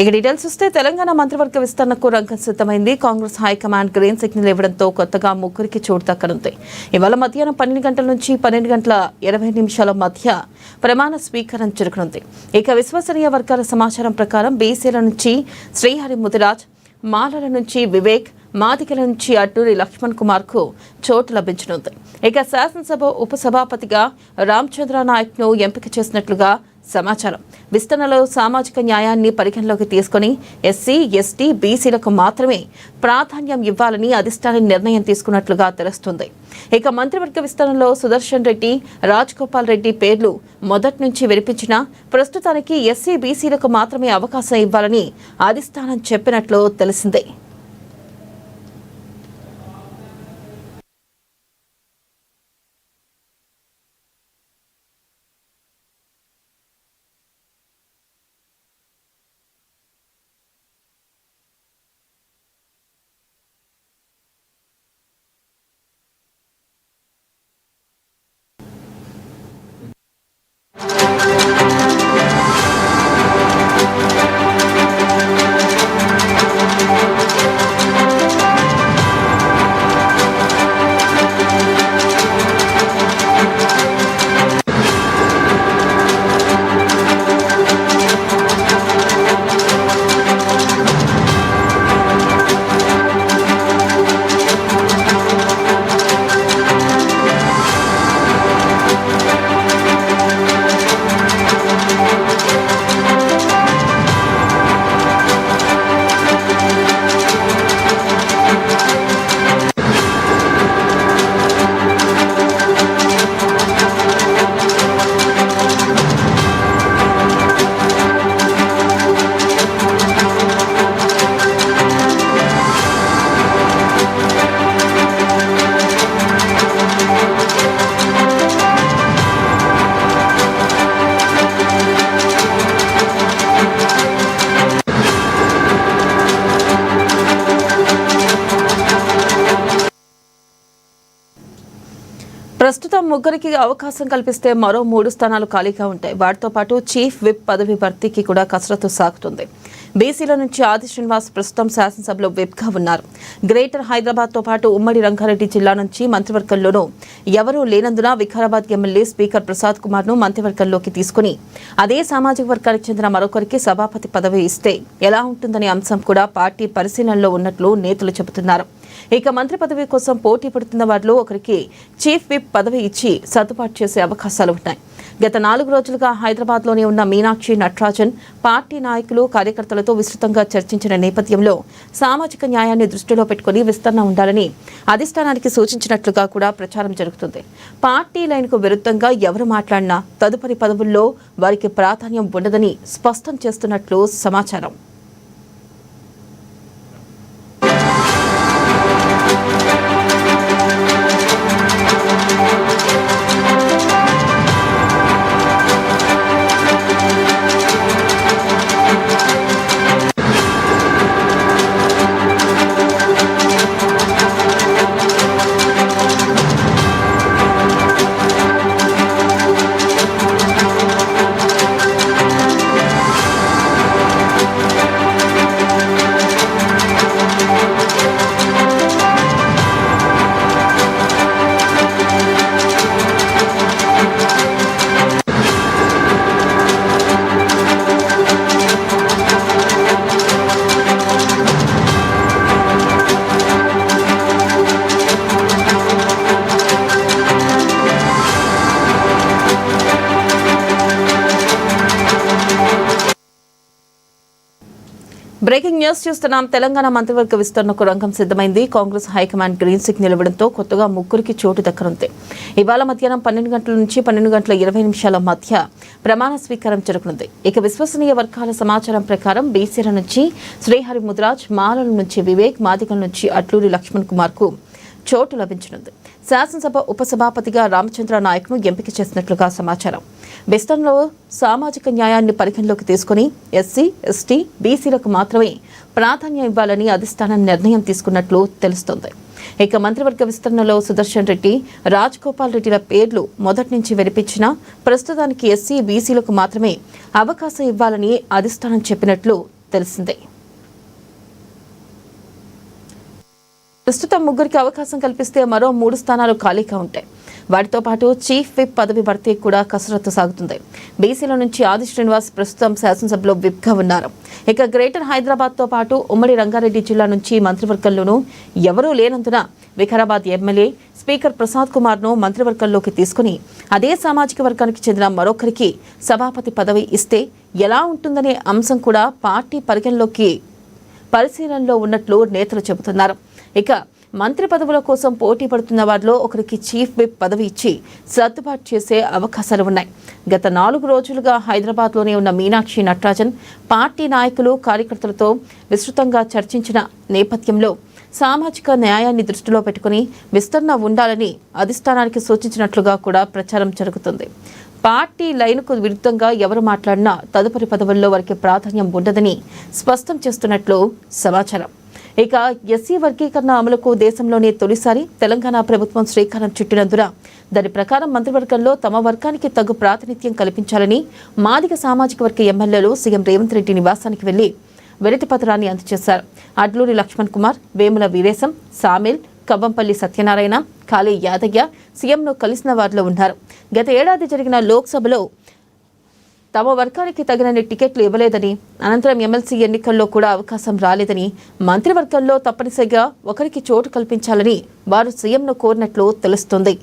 ఇక డీటెయిల్స్ వస్తే తెలంగాణ మంత్రివర్గ విస్తరణకు రంగం సిద్ధమైంది. కాంగ్రెస్ హైకమాండ్ గ్రీన్ సిగ్నల్ ఇవ్వడంతో కొత్తగా ముగ్గురికి చోటు దక్కనుంది. ఇవాళ మధ్యాహ్నం 12 గంటల నుంచి 12:20 మధ్య ప్రమాణ స్వీకారం జరగనుంది. ఇక విశ్వసనీయ వర్గాల సమాచారం ప్రకారం బీసీల నుంచి శ్రీహరి ముదిరాజ్, మాలల నుంచి వివేక్, మాదికల నుంచి అడ్డూరి లక్ష్మణ్ కుమార్ కు చోటు లభించనుంది. ఇక శాసనసభ ఉపసభాపతిగా రామచంద్ర నాయక్ ను ఎంపిక చేసినట్లుగా సమాచారం. విస్తరణలో సామాజిక న్యాయాన్ని పరిగణలోకి తీసుకుని ఎస్సీ, ఎస్టీ, బీసీలకు మాత్రమే ప్రాధాన్యం ఇవ్వాలని అధిష్టానం నిర్ణయం తీసుకున్నట్లుగా తెలుస్తుంది. ఇక మంత్రివర్గ విస్తరణలో సుదర్శన్ రెడ్డి, రాజగోపాల్ రెడ్డి పేర్లు మొదటి నుంచి వినిపించినా ప్రస్తుతానికి ఎస్సీ, బీసీలకు మాత్రమే అవకాశం ఇవ్వాలని అధిష్టానం చెప్పినట్లు తెలిసిందే. ప్రస్తుతం ముగ్గురికి అవకాశం కల్పిస్తే మరో 3 స్థానాలు ఖాళీగా ఉంటాయి. వాటితో పాటు చీఫ్ విప్ పదవి భర్తీకి కూడా కసరత్తు సాగుతుంది. బీసీల నుంచి ఆది శ్రీనివాస్ ప్రస్తుతం శాసనసభలో విప్గా ఉన్నారు. గ్రేటర్ హైదరాబాద్తో పాటు ఉమ్మడి రంగారెడ్డి జిల్లా నుంచి మంత్రివర్గంలోనూ ఎవరూ లేనందున వికారాబాద్ ఎమ్మెల్యే స్పీకర్ ప్రసాద్ కుమార్ ను మంత్రివర్గంలోకి తీసుకుని అదే సామాజిక వర్గానికి చెందిన మరొకరికి సభాపతి పదవి ఇస్తే ఎలా ఉంటుందనే అంశం కూడా పార్టీ పరిశీలనలో ఉన్నట్లు నేతలు చెబుతున్నారు. ఇక మంత్రి పదవి కోసం పోటీ పడుతున్న వారిలో ఒకరికి చీఫ్ విప్ పదవి ఇచ్చి సర్దుబాటు చేసే అవకాశాలు ఉన్నాయి. గత 4 రోజులుగా హైదరాబాద్లోనే ఉన్న మీనాక్షి నటరాజన్ పార్టీ నాయకులు, కార్యకర్తలతో విస్తృతంగా చర్చించిన నేపథ్యంలో సామాజిక న్యాయాన్ని దృష్టిలో పెట్టుకుని విస్తరణ ఉండాలని అధిష్టానానికి సూచించినట్లుగా కూడా ప్రచారం జరుగుతుంది. పార్టీ లైన్కు విరుద్ధంగా ఎవరు మాట్లాడినా తదుపరి పదవుల్లో వారికి ప్రాధాన్యం ఉండదని స్పష్టం చేస్తున్నట్లు సమాచారం. బ్రేకింగ్ న్యూస్ చూస్తున్నాం. తెలంగాణ మంత్రివర్గ విస్తరణకు రంగం సిద్ధమైంది. కాంగ్రెస్ హైకమాండ్ గ్రీన్ సిగ్నల్ ఇవ్వడంతో కొత్తగా ముగ్గురికి చోటు దక్కనుంది. ఇవాళ మధ్యాహ్నం 12 గంటల నుంచి 12:20 మధ్య ప్రమాణ స్వీకారం జరగనుంది. ఇక విశ్వసనీయ వర్గాల సమాచారం ప్రకారం బీసీల నుంచి శ్రీహరి ముదిరాజ్, మాలల నుంచి వివేక్, మాదిగల నుంచి అడ్డూరి లక్ష్మణ్ కుమార్ కు చోటు లభించనుంది. శాసనసభ ఉపసభాపతిగా రామచంద్ర నాయక్ ను ఎంపిక చేసినట్లుగా సమాచారం. విస్తరణలో సామాజిక న్యాయాన్ని పరిగణలోకి తీసుకుని ఎస్సీ, ఎస్టీ, బీసీలకు మాత్రమే ప్రాధాన్యం ఇవ్వాలని అధిష్టానం నిర్ణయం తీసుకున్నట్లు తెలుస్తోంది. ఇక మంత్రివర్గ విస్తరణలో సుదర్శన్ రెడ్డి, రాజగోపాల్ రెడ్డిల పేర్లు మొదటి నుంచి వినిపించినా ప్రస్తుతానికి ఎస్సీ, బీసీలకు మాత్రమే అవకాశం ఇవ్వాలని అధిష్టానం చెప్పినట్లు తెలిసిందే. ప్రస్తుతం ముగ్గురికి అవకాశం కల్పిస్తే మరో 3 స్థానాలు ఖాళీగా ఉంటాయి. వాటితో పాటు చీఫ్ విప్ పదవి భర్తీ కూడా కసరత్తు సాగుతుంది. బీసీల నుంచి ఆది శ్రీనివాస్ ప్రస్తుతం శాసనసభలో విప్గా ఉన్నారు. ఇక గ్రేటర్ హైదరాబాద్తో పాటు ఉమ్మడి రంగారెడ్డి జిల్లా నుంచి మంత్రివర్గంలోనూ ఎవరూ లేనందున వికారాబాద్ ఎమ్మెల్యే స్పీకర్ ప్రసాద్ కుమార్ను మంత్రివర్గంలోకి తీసుకుని అదే సామాజిక వర్గానికి చెందిన మరొకరికి సభాపతి పదవి ఇస్తే ఎలా ఉంటుందనే అంశం కూడా పార్టీ పరిశీలనలో ఉన్నట్లు నేతలు చెబుతున్నారు. ఇక మంత్రి పదవుల కోసం పోటీ పడుతున్న వారిలో ఒకరికి చీఫ్ విప్ పదవి ఇచ్చి సర్దుబాటు చేసే అవకాశాలు ఉన్నాయి. గత 4 రోజులుగా హైదరాబాద్లోనే ఉన్న మీనాక్షి నటరాజన్ పార్టీ నాయకులు కార్యకర్తలతో విస్తృతంగా చర్చించిన నేపథ్యంలో సామాజిక న్యాయాన్ని దృష్టిలో పెట్టుకుని విస్తరణ ఉండాలని అధిష్టానానికి సూచించినట్లుగా కూడా ప్రచారం జరుగుతుంది. పార్టీ లైన్కు విరుద్ధంగా ఎవరు మాట్లాడినా తదుపరి పదవుల్లో వారికి ప్రాధాన్యం ఉండదని స్పష్టం చేస్తున్నట్లు సమాచారం. ఇక ఎస్సీ వర్గీకరణ అమలుకు దేశంలోనే తొలిసారి తెలంగాణ ప్రభుత్వం శ్రీకారం చుట్టినందున దాని ప్రకారం మంత్రివర్గంలో తమ వర్గానికి తగు ప్రాతినిధ్యం కల్పించాలని మాదిగ సామాజిక వర్గ ఎమ్మెల్యేలు సీఎం రేవంత్ రెడ్డి నివాసానికి వెళ్లి వినతి పత్రాన్ని అందజేశారు. అడ్లూరి లక్ష్మణ్ కుమార్, వేముల వీరేశం, సామిల్, కవ్వంపల్లి సత్యనారాయణ, కాళీ యాదయ్య సీఎంను కలిసిన వారిలో ఉన్నారు. గత ఏడాది జరిగిన లోక్సభలో తమ వర్గానికి తగినన్ని టికెట్లు ఇవ్వలేదని, అనంతరం ఎమ్మెల్సీ ఎన్నికల్లో కూడా అవకాశం రాలేదని, మంత్రివర్గంలో తప్పనిసరిగా ఒకరికి చోటు కల్పించాలని వారు సీఎంను కోరినట్లు తెలుస్తోంది.